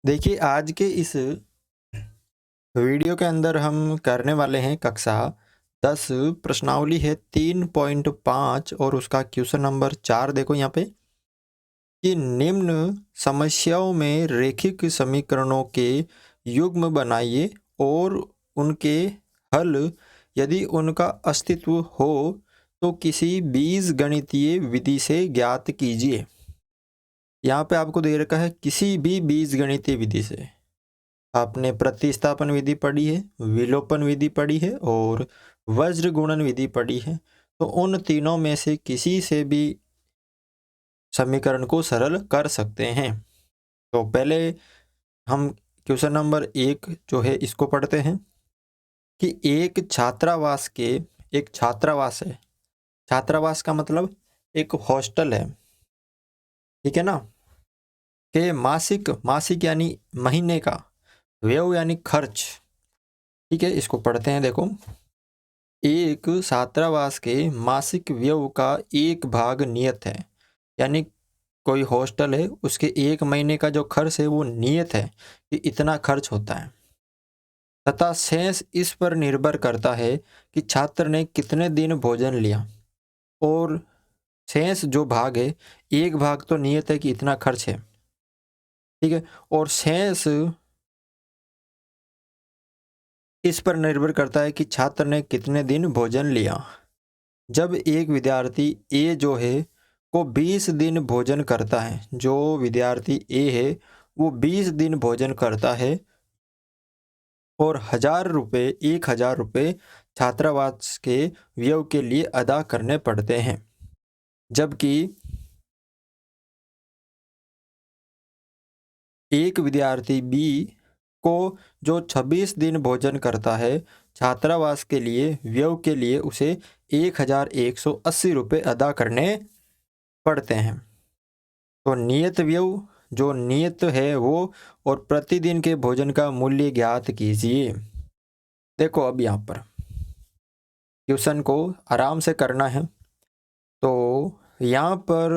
देखिए, आज के इस वीडियो के अंदर हम करने वाले हैं कक्षा 10 प्रश्नावली है 3.5 और उसका क्वेश्चन नंबर 4 देखो यहाँ पे कि निम्न समस्याओं में रेखिक समीकरणों के युग्म बनाइए और उनके हल यदि उनका अस्तित्व हो तो किसी बीजगणितीय विधि से ज्ञात कीजिए। यहाँ पे आपको दे रखा है किसी भी बीजगणितीय विधि से। आपने प्रतिस्थापन विधि पढ़ी है, विलोपन विधि पढ़ी है और वज्र गुणन विधि पढ़ी है। तो उन तीनों में से किसी से भी समीकरण को सरल कर सकते हैं। तो पहले हम क्वेश्चन नंबर 1 जो है इसको पढ़ते हैं कि एक छात्रावास है। छात्रावास का मतलब एक हॉस्टल है, ठीक है ना। कि मासिक मासिक यानी महीने का, व्यय यानी खर्च, ठीक है। इसको पढ़ते हैं देखो। एक छात्रावास के मासिक व्यय का एक भाग नियत है, यानी कोई हॉस्टल है उसके एक महीने का जो खर्च है वो नियत है कि इतना खर्च होता है, तथा शेष इस पर निर्भर करता है कि छात्र ने कितने दिन भोजन लिया। और शेष जो भाग है, एक भाग तो नियत है कि इतना खर्च है, ठीक है, और शेष इस पर निर्भर करता है कि छात्र ने कितने दिन भोजन लिया। जब एक विद्यार्थी ए जो है वो 20 दिन भोजन करता है, जो विद्यार्थी ए है वो 20 दिन भोजन करता है और 1,000 रुपये छात्रावास के व्यय के लिए अदा करने पड़ते हैं। जबकि एक विद्यार्थी बी को जो 26 दिन भोजन करता है, छात्रावास के लिए व्यय के लिए उसे 1,180 रुपये अदा करने पड़ते हैं। तो नियत व्यय जो नियत है वो और प्रतिदिन के भोजन का मूल्य ज्ञात कीजिए। देखो अब यहाँ पर क्वेश्चन को आराम से करना है। तो यहाँ पर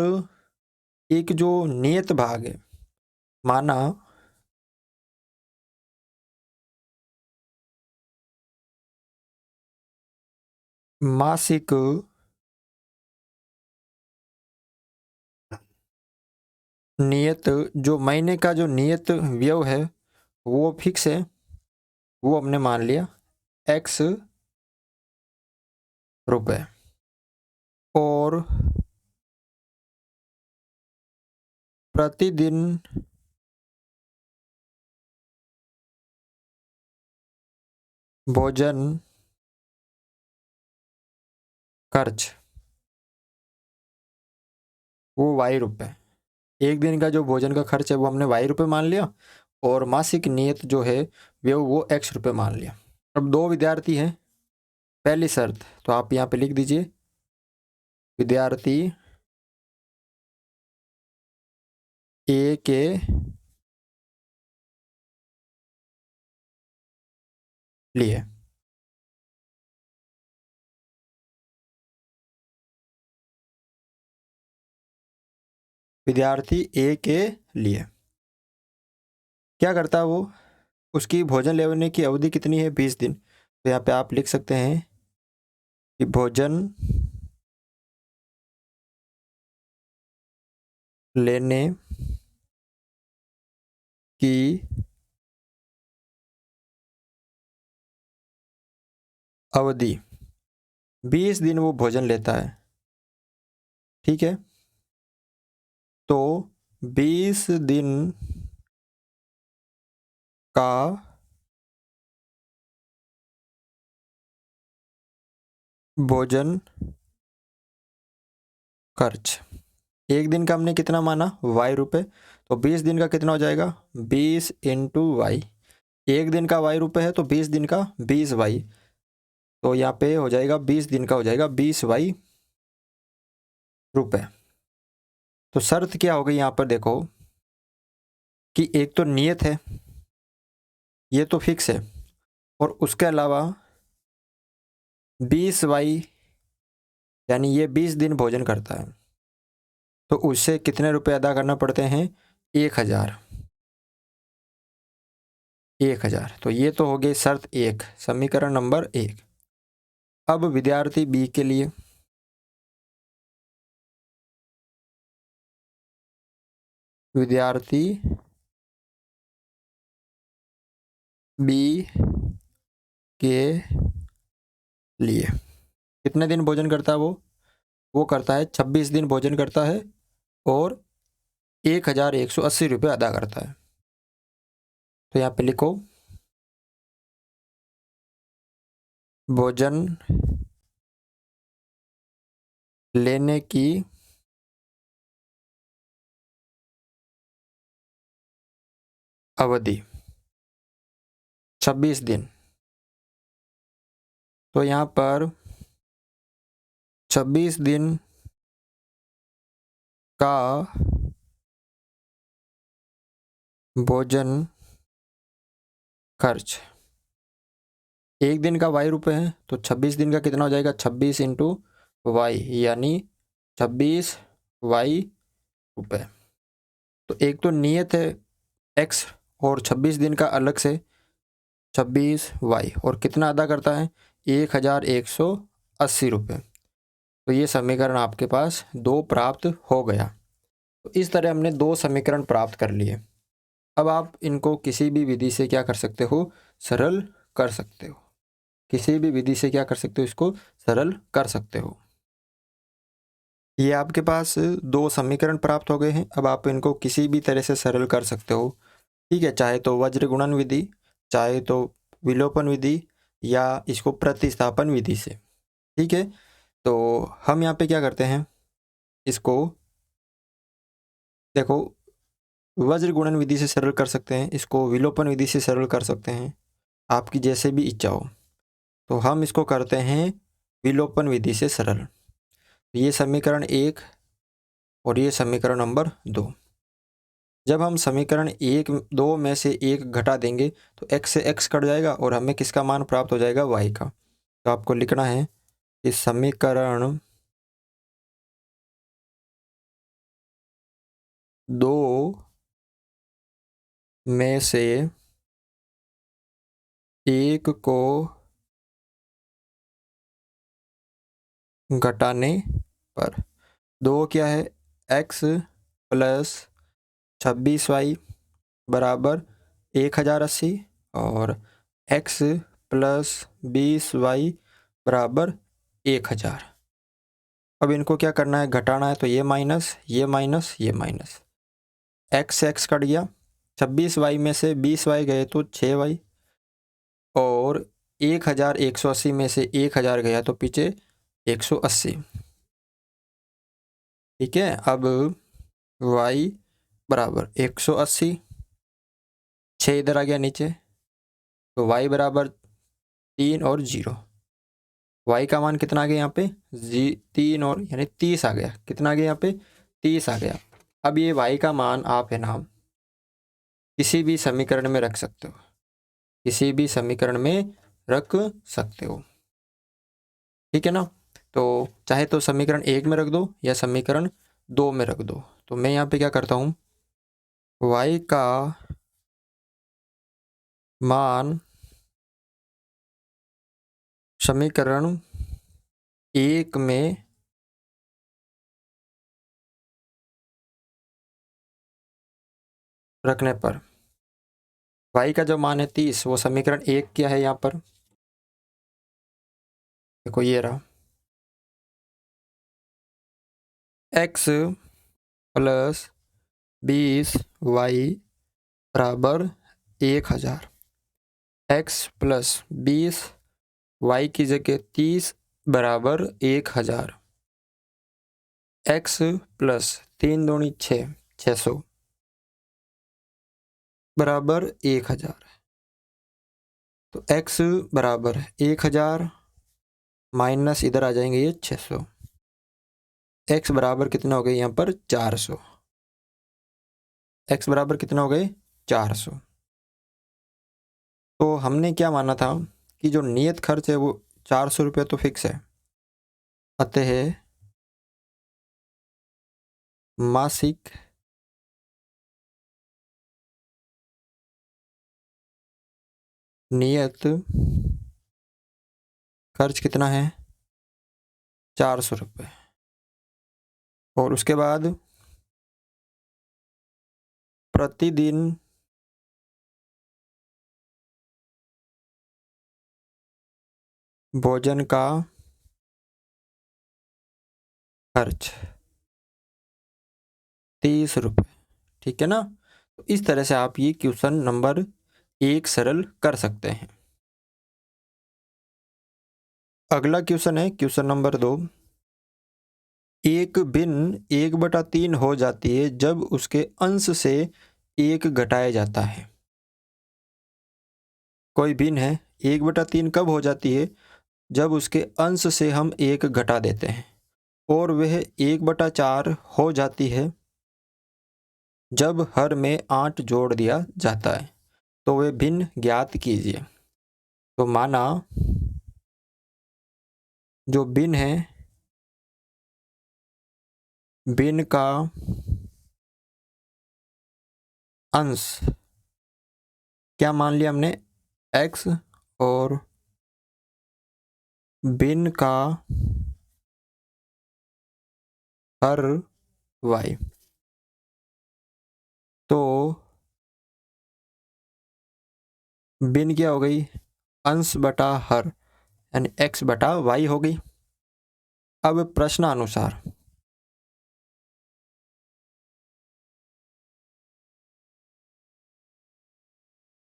एक जो नियत भाग है, माना मासिक नियत, जो महीने का जो नियत व्यय है वो फिक्स है, वो हमने मान लिया x रुपए। और प्रतिदिन भोजन खर्च वो y रुपए। एक दिन का जो भोजन का खर्च है वो हमने y रुपए मान लिया और मासिक नियत जो है वो x रुपए मान लिया। अब दो विद्यार्थी हैं। पहली शर्त तो आप यहाँ पे लिख दीजिए, विद्यार्थी ए के लिए विद्यार्थी ए के लिए क्या करता है वो, उसकी भोजन लेने की अवधि कितनी है, 20 दिन। तो यहाँ पे आप लिख सकते हैं कि भोजन लेने की अवधि 20 दिन वो भोजन लेता है, ठीक है। तो 20 दिन का भोजन खर्च, एक दिन का हमने कितना माना y रुपए, तो 20 दिन का कितना हो जाएगा 20 इंटू वाई। एक दिन का y रुपए है तो 20 दिन का 20y, तो यहाँ पे हो जाएगा 20 दिन का हो जाएगा 20y रुपए। तो शर्त क्या हो गई यहाँ पर देखो कि एक तो नियत है, ये तो फिक्स है, और उसके अलावा 20y यानी ये 20 दिन भोजन करता है, तो उससे कितने रुपए अदा करना पड़ते हैं 1,000। 1000। तो ये तो हो गई शर्त 1, समीकरण नंबर 1। अब विद्यार्थी बी के लिए विद्यार्थी बी के लिए कितने दिन भोजन करता है वो करता है 26 दिन भोजन करता है और 1180 रुपये अदा करता है। तो यहाँ पे लिखो भोजन लेने की अवधि 26 दिन। तो यहाँ पर 26 दिन का भोजन खर्च, एक दिन का वाई रुपये है, तो 26 दिन का कितना हो जाएगा, 26 इंटू वाई, यानी 26 वाई रुपये। तो एक तो नियत है एक्स और 26 दिन का अलग से 26 वाई, और कितना अदा करता है 1180 रुपये। तो ये समीकरण आपके पास 2 प्राप्त हो गया। तो इस तरह हमने 2 समीकरण प्राप्त कर लिए। अब आप इनको किसी भी विधि से क्या कर सकते हो, सरल कर सकते हो। किसी भी विधि से क्या कर सकते हो, इसको सरल कर सकते हो। ये आपके पास 2 समीकरण प्राप्त हो गए हैं। अब आप इनको किसी भी तरह से सरल कर सकते हो, ठीक है। चाहे तो वज्र गुणन विधि, चाहे तो विलोपन विधि, या इसको प्रतिस्थापन विधि से, ठीक है। तो हम यहाँ पे क्या करते हैं, इसको देखो वज्र गुणन विधि से सरल कर सकते हैं, इसको विलोपन विधि से सरल कर सकते हैं, आपकी जैसे भी इच्छा हो। तो हम इसको करते हैं विलोपन विधि से सरल। ये समीकरण 1 और ये समीकरण नंबर 2। जब हम समीकरण 1 2 में से 1 घटा देंगे तो x से x कट जाएगा और हमें किसका मान प्राप्त हो जाएगा, y का। तो आपको लिखना है इस समीकरण 2 में से 1 को घटाने पर 2 क्या है, x प्लस 26y बराबर 1080 और x प्लस 20y बराबर 1000। अब इनको क्या करना है, घटाना है। तो ये माइनस, ये माइनस, ये माइनस, x से x कट गया, 26y में से 20y गए तो 6y, और 1180 में से 1000 गया तो पीछे 180, ठीक है। अब y बराबर 180, 6 इधर आ गया नीचे, तो y बराबर 3 और 0। y का मान कितना आ गया यहाँ पे, 3 और यानी 30 आ गया। कितना आ गया यहाँ पे, 30 आ गया। अब ये y का मान आप है ना किसी भी समीकरण में रख सकते हो, किसी भी समीकरण में रख सकते हो, ठीक है ना। तो चाहे तो समीकरण 1 में रख दो या समीकरण 2 में रख दो। तो मैं यहाँ पे क्या करता हूँ, y का मान समीकरण 1 में रखने पर y का जो मान है 30, वो समीकरण 1 क्या है यहाँ पर, देखो ये रहा, x प्लस 20y बराबर 1000, x प्लस 20y की जगह 30 बराबर 1000, x प्लस 3 दूनी 6, 600 बराबर 1000। तो x बराबर 1000 माइनस इधर आ जाएंगे ये 600, x बराबर कितना हो गए यहाँ पर 400, x बराबर कितना हो गए 400। तो हमने क्या माना था कि जो नियत खर्च है वो 400 रुपये तो फिक्स है, अतः मासिक नियत खर्च कितना है 400 रुपये। और उसके बाद प्रतिदिन भोजन का खर्च 30 रुपये। ठीक है ना। तो इस तरह से आप ये क्वेश्चन नंबर 1 सरल कर सकते हैं। अगला क्वेश्चन है क्वेश्चन नंबर 2। एक भिन्न 1/3 हो जाती है जब उसके अंश से 1 घटाया जाता है। कोई भिन्न है 1/3 कब हो जाती है, जब उसके अंश से हम 1 घटा देते हैं। और वह 1/4 हो जाती है जब हर में 8 जोड़ दिया जाता है। तो वे भिन्न ज्ञात कीजिए। तो माना जो भिन्न है, भिन्न का अंश क्या मान लिया हमने x, और भिन्न का हर y। तो भिन्न क्या हो गई, अंश बटा हर, यानी x बटा y हो गई। अब प्रश्नानुसार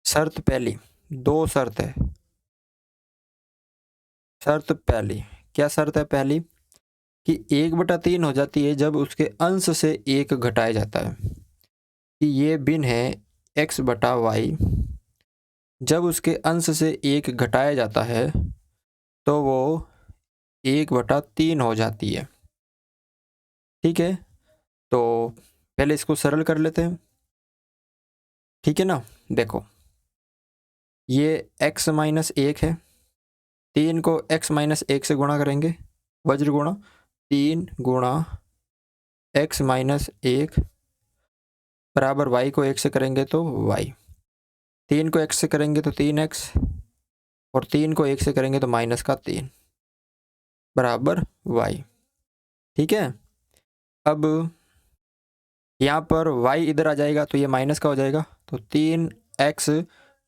शर्त पहली, 2 शर्त है। शर्त पहली, क्या शर्त है पहली, कि 1/3 हो जाती है जब उसके अंश से 1 घटाया जाता है। कि ये भिन्न है x बटा y, जब उसके अंश से 1 घटाया जाता है तो वो 1/3 हो जाती है। ठीक है, तो पहले इसको सरल कर लेते हैं। ठीक है ना। देखो ये x माइनस 1 है, 3 को x माइनस 1 से गुणा करेंगे, वज्र गुणा 3 गुणा x माइनस 1 बराबर y को 1 से करेंगे तो y। 3 को x से करेंगे तो 3x, और 3 को 1 से करेंगे तो माइनस का 3 बराबर y। ठीक है। अब यहाँ पर y इधर आ जाएगा तो ये माइनस का हो जाएगा, तो 3x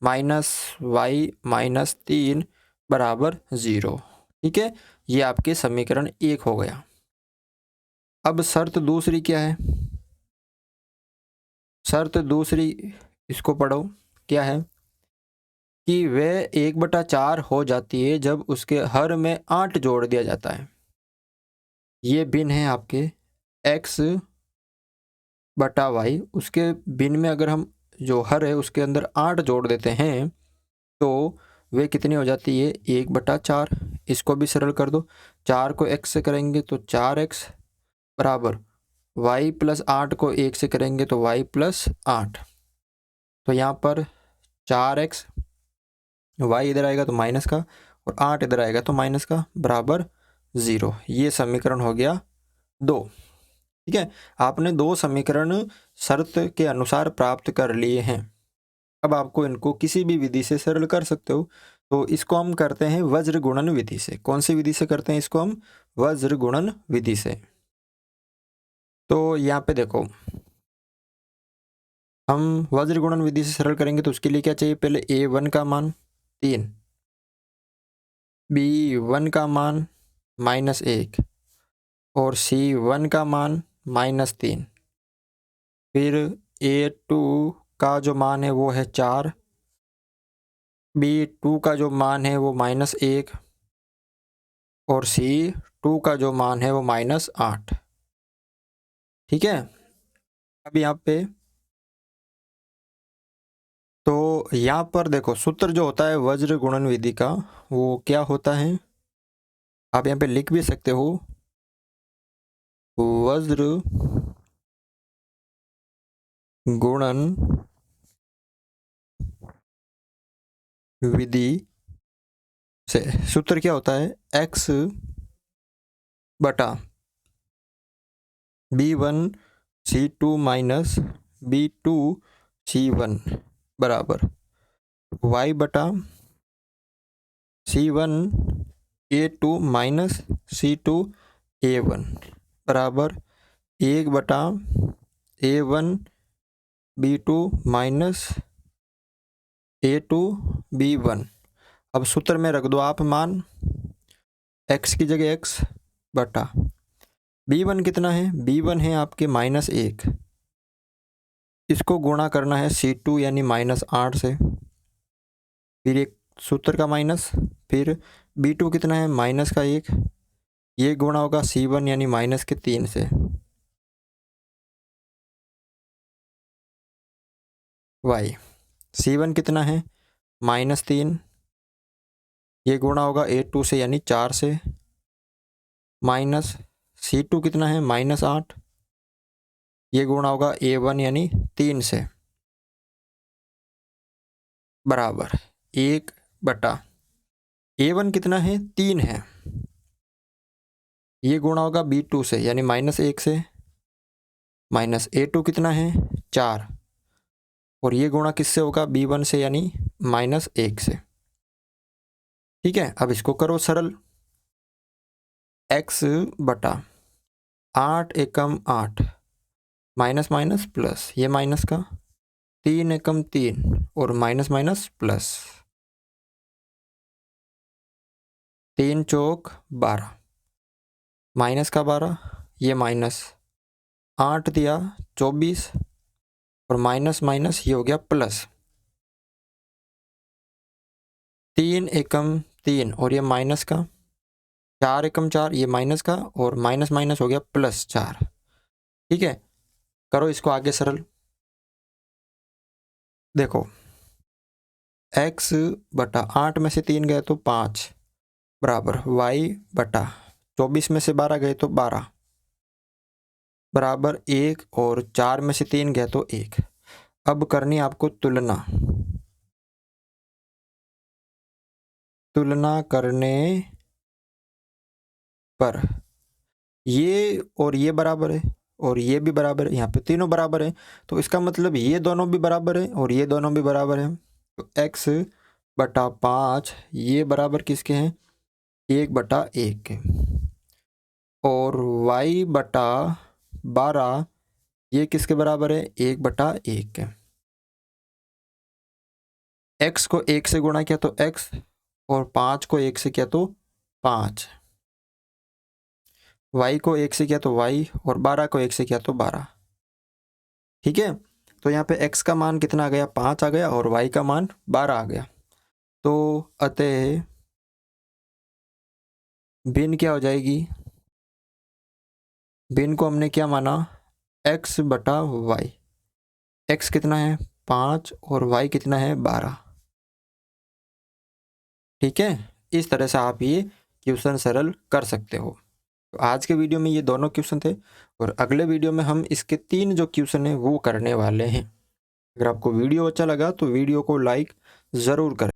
माइनस y माइनस 3 बराबर 0। ठीक है, ये आपके समीकरण 1 हो गया। अब शर्त दूसरी क्या है, शर्त दूसरी इसको पढ़ो, क्या है कि वह 1/4 हो जाती है जब उसके हर में 8 जोड़ दिया जाता है। ये भिन्न है आपके x बटा y, उसके भिन्न में अगर हम जो हर है उसके अंदर 8 जोड़ देते हैं तो वे कितनी हो जाती है 1/4। इसको भी सरल कर दो, 4 को x से करेंगे तो 4x बराबर y प्लस 8 को 1 से करेंगे तो y प्लस 8। तो यहाँ पर 4x, y इधर आएगा तो माइनस का, और 8 इधर आएगा तो माइनस का, बराबर 0। ये समीकरण हो गया 2। ठीक है, आपने 2 समीकरण शर्त के अनुसार प्राप्त कर लिए हैं। अब आपको इनको किसी भी विधि से सरल कर सकते हो। तो इसको हम करते हैं वज्र गुणन विधि से। कौन सी विधि से करते हैं इसको हम, वज्र गुणन विधि से। तो यहाँ पे देखो, हम वज्र गुणन विधि से सरल करेंगे तो उसके लिए क्या चाहिए, पहले a1 का मान 3, b1 का मान -1, और c1 का मान -3। फिर a2 का जो मान है वो है 4, b2 का जो मान है वो -1, और c2 का जो मान है वो -8। ठीक है। अब यहाँ पे तो यहाँ पर देखो सूत्र जो होता है वज्र गुणन विधि का वो क्या होता है, आप यहाँ पे लिख भी सकते हो, वज्र गुणन विधि से सूत्र क्या होता है, x बटा b1 c2 minus b2 c1 बराबर y बटा C1 A2 minus C2 A1 बराबर 1/A1 B2 minus A2 B1। अब सूत्र में रख दो आप मान, x की जगह x बटा B1 कितना है, B1 है आपके -1, इसको गुणा करना है C2 यानी -8 से, फिर एक सूत्र का माइनस, फिर B2 कितना है -1, ये गुणा होगा C1 यानी -3 से, y C1 कितना है -3, ये गुणा होगा A2 से यानी 4 से, माइनस C2 कितना है -8, ये गुणा होगा A1 यानी 3 से, बराबर 1/, A1 कितना है 3 है, ये गुणा होगा B2 से यानी -1 से, माइनस A2 कितना है 4, और ये गुणा किससे होगा B1 से यानी -1 से। ठीक है, अब इसको करो सरल, x बटा 8 एकम 8 माइनस माइनस प्लस, ये माइनस का 3 एकम 3 और माइनस माइनस प्लस, 3 चौक 12 माइनस का 12, ये माइनस 8 दिया 24 और माइनस माइनस ये हो गया प्लस, 3 एकम 3 और ये माइनस का, 4 एकम 4 ये माइनस का और माइनस माइनस हो गया +4। ठीक है, करो इसको आगे सरल, देखो x बटा 8 में से 3 गए तो 5 बराबर y बटा 24 में से 12 गए तो 12 बराबर 1 और 4 में से 3 गए तो 1। अब करनी आपको तुलना, तुलना करने पर ये और ये बराबर है और ये भी बराबर है, यहाँ पे तीनों बराबर है, तो इसका मतलब ये दोनों भी बराबर है और ये दोनों भी बराबर है, तो x बटा 5 ये बराबर किसके हैं 1/1 के, और y बटा 12 ये किसके बराबर है 1/1 के। x को 1 से गुणा किया तो x और 5 को 1 से किया तो 5, y को 1 से किया तो y और 12 को 1 से किया तो 12। ठीक है, तो यहाँ पे x का मान कितना आ गया 5 आ गया और y का मान 12 आ गया, तो अतः भिन्न क्या हो जाएगी, भिन्न को हमने क्या माना x बटा y, x कितना है 5 और y कितना है 12। ठीक है, इस तरह से आप ये क्वेश्चन सरल कर सकते हो। तो आज के वीडियो में ये दोनों क्वेश्चन थे और अगले वीडियो में हम इसके 3 जो क्वेश्चन है वो करने वाले हैं। अगर आपको वीडियो अच्छा लगा तो वीडियो को लाइक ज़रूर करें।